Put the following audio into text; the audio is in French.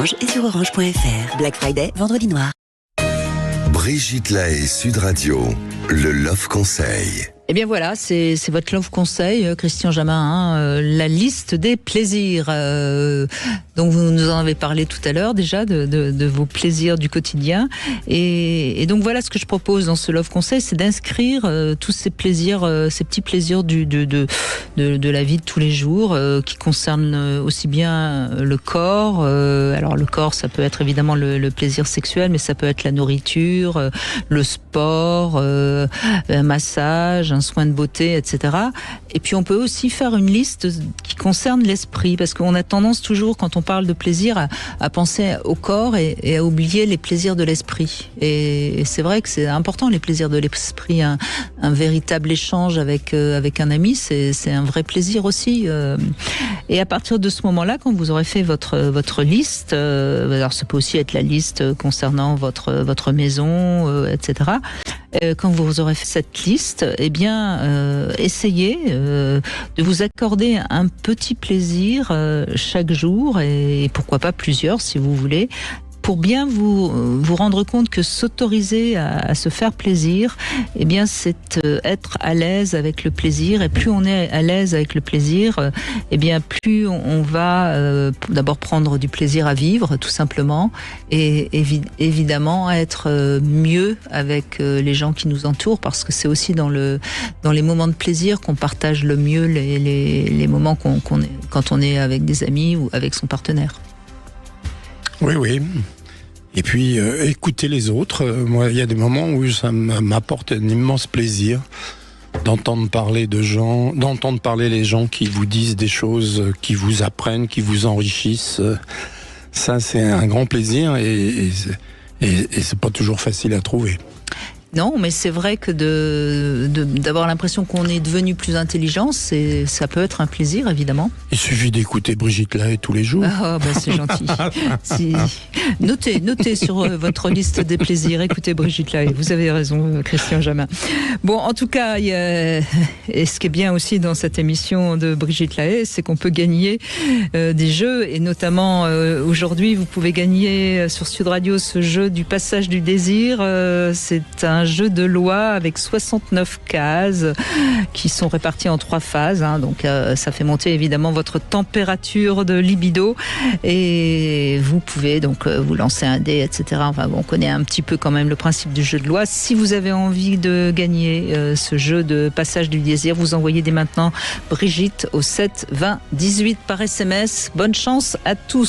Orange et sur orange.fr. Black Friday, vendredi noir. Brigitte Lahaie, Sud Radio, le Love Conseil. Eh bien voilà, c'est votre Love Conseil, Christian Jamin, la liste des plaisirs. Donc vous nous en avez parlé tout à l'heure déjà de vos plaisirs du quotidien. Et donc voilà ce que je propose dans ce Love Conseil, c'est d'inscrire tous ces plaisirs, ces petits plaisirs de la vie de tous les jours, qui concernent aussi bien le corps. Alors le corps, ça peut être évidemment le plaisir sexuel, mais ça peut être la nourriture, le sport, un massage, un soin de beauté, etc. Et puis on peut aussi faire une liste qui concerne l'esprit, parce qu'on a tendance toujours, quand on parle de plaisir, à penser au corps et à oublier les plaisirs de l'esprit. Et c'est vrai que c'est important, les plaisirs de l'esprit. Un véritable échange avec un ami, c'est un vrai plaisir aussi. Et à partir de ce moment-là, quand vous aurez fait votre liste, alors ça peut aussi être la liste concernant votre maison, etc. Quand vous aurez fait cette liste, eh bien, essayez de vous accorder un petit plaisir chaque jour, et pourquoi pas plusieurs si vous voulez, pour bien vous rendre compte que s'autoriser à se faire plaisir, eh bien, c'est être à l'aise avec le plaisir. Et plus on est à l'aise avec le plaisir, eh bien, plus on va d'abord prendre du plaisir à vivre, tout simplement, et évidemment être mieux avec les gens qui nous entourent, parce que c'est aussi dans les moments de plaisir qu'on partage le mieux les moments quand on est avec des amis ou avec son partenaire. Oui. Et puis, écouter les autres. Moi, il y a des moments où ça m'apporte un immense plaisir d'entendre parler de gens, d'entendre parler les gens qui vous disent des choses, qui vous apprennent, qui vous enrichissent. Ça, c'est un grand plaisir et c'est pas toujours facile à trouver. Non, mais c'est vrai que d'avoir l'impression qu'on est devenu plus intelligent, ça peut être un plaisir, évidemment. Il suffit d'écouter Brigitte Lahaie tous les jours. Ah, bah c'est gentil. Notez sur votre liste des plaisirs, écoutez Brigitte Lahaie. Vous avez raison, Christian Jamin. Bon, en tout cas, et ce qui est bien aussi dans cette émission de Brigitte Lahaie, c'est qu'on peut gagner des jeux, et notamment aujourd'hui, vous pouvez gagner sur Sud Radio ce jeu du passage du désir. C'est un jeu de loi avec 69 cases qui sont réparties en 3 phases. Donc ça fait monter évidemment votre température de libido, et vous pouvez donc vous lancer un dé, etc. Enfin bon, on connaît un petit peu quand même le principe du jeu de loi. Si vous avez envie de gagner ce jeu de passage du désir, vous envoyez dès maintenant Brigitte au 7 20 18 par SMS. Bonne chance à tous.